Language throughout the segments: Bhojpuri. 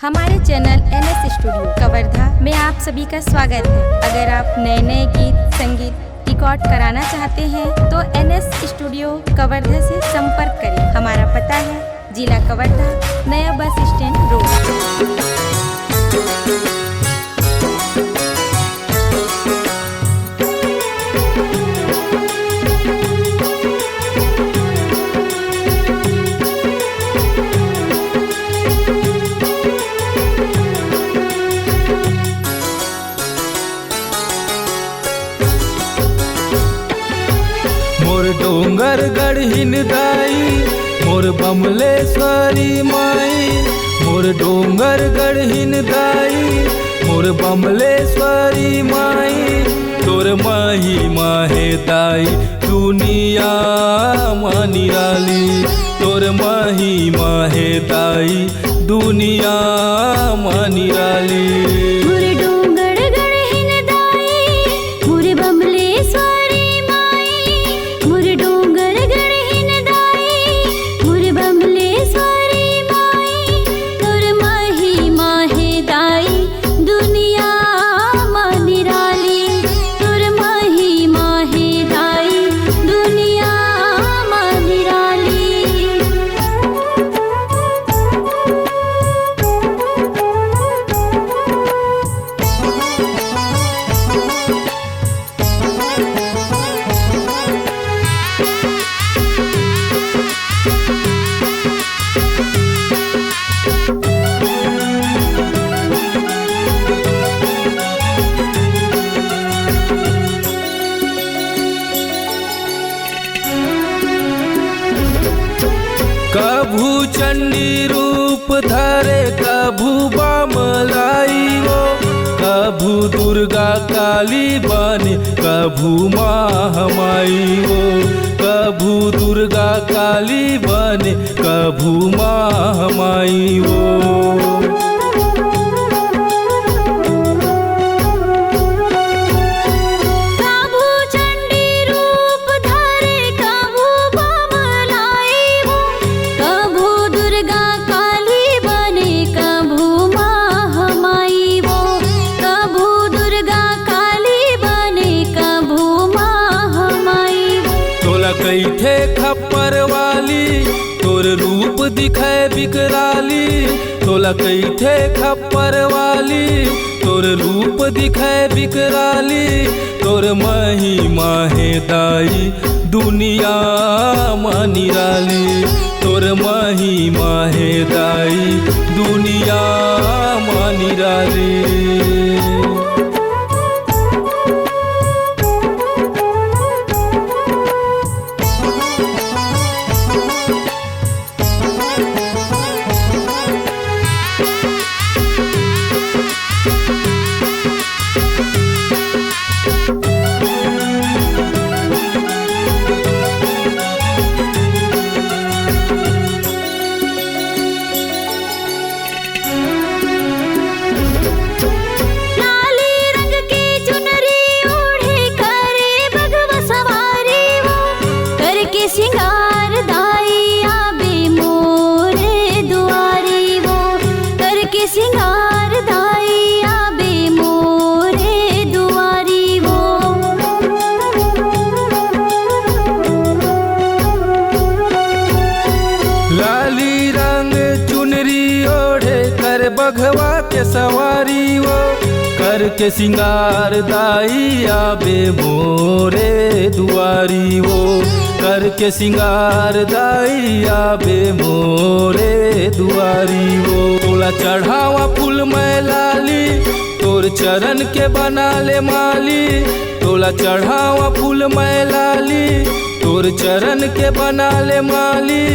हमारे चैनल NS स्टूडियो कवर्धा में आप सभी का स्वागत है। अगर आप नए नए गीत संगीत रिकॉर्ड कराना चाहते हैं तो NS स्टूडियो कवर्धा से संपर्क करें। हमारा पता है जिला कवर्धा, नया बस स्टैंड रोड। मोर डोंगर गढ़हिन दाई, मोर बमलेश्वरी माई। मोर डोंगर गढ़हिन दाई, मोर बमलेश्वरी माई। तोर माही माहे दाई दुनिया मानी राली। तोर माही माहे दाई दुनिया मानी राली। कभू चंडी रूप धरे कभू बमलाई वो। कभू दुर्गा काली बने कभू महामाई वो। कभू दुर्गा काली बने कभू महामाई वो। कैठे खप्पर वाली तोर रूप दिखे बिकराली। तोला कैठे खप्पर वाली तोर रूप दिखे बिकराली। तोर माही माहे दाई दुनिया मानी राली। तोर माही माहे दाई दुनिया मानी राली। सिंगार दाई आबे मोरे दुआरी वो। करके सिंगार दाई आबे मोरे दुआरी वो। लाली रंग चुनरी ओढ़े कर बघवा के सवारी वो। करके सिंगार दाई आबे मोरे दुआरी वो। करके सिंगार दाई आबे मोरे दुआरी वो। तोला चढ़ावा फूल मैं लाली तोर चरण के बना ले माली। तोला चढ़ावा फूल मैं लाली तोर चरण के बना ले माली।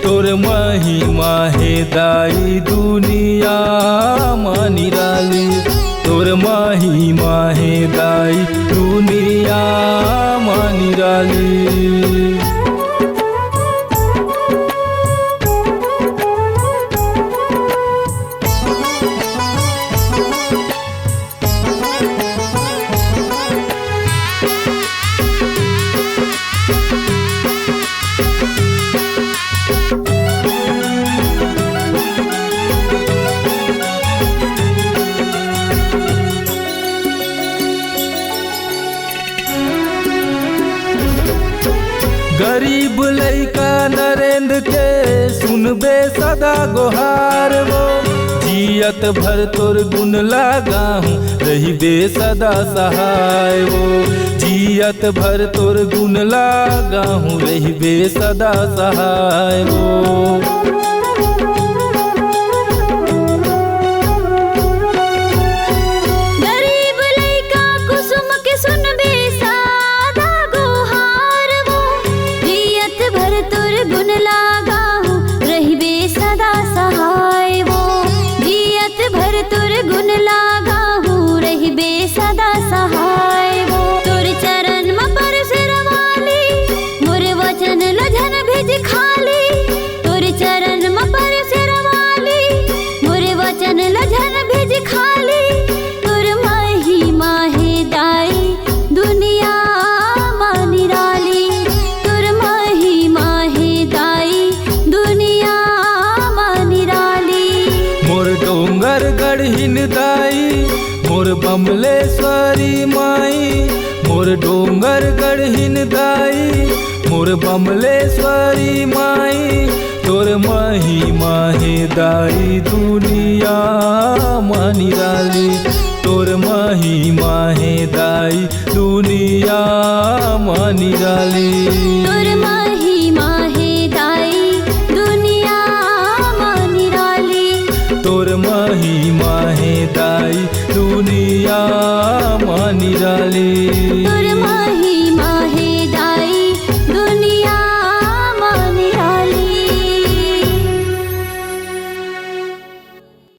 तोर माही माहे दाई दुनिया मानी राली। तोर माही माहे दाई दुनिया मानी राली। गरीब लइका नरेंद्र के सुनबे सदा गोहार वो, जियत भर तोर गुण लगाहूँ रहिबे सदा सहाय वो, जियत भर तोर गुण लगाहूँ रहिबे सदा सहाय वो। गुण लगाहूँ रहिबे सदा सहाय वो, जियत भर तोर गुण लगाहूँ रहिबे सदा सहाय वो। तोर चरण में परस रवाली मोर वचन लजन भेज खाली, तोर चरण में परस रवाली मोर वचन लजन भेज खाली। तोर महिमा है दाई दुनिया मानी राली, तोर महिमा है दाई दुनिया मानी राली। मोर डोंगर गढ़हिन दाई मोर बमलेश्वरी माई, मोर डोंगर गढ़हिन दाई मोर बमलेश्वरी माई। तोर महिमा है दाई दुनिया मानी राली, तोर महिमा है दाई दुनिया मानी राली। तोर महिमा है दाई दुनिया मानी राली, तोर महिमा है दाई दुनिया मानी राली। तोर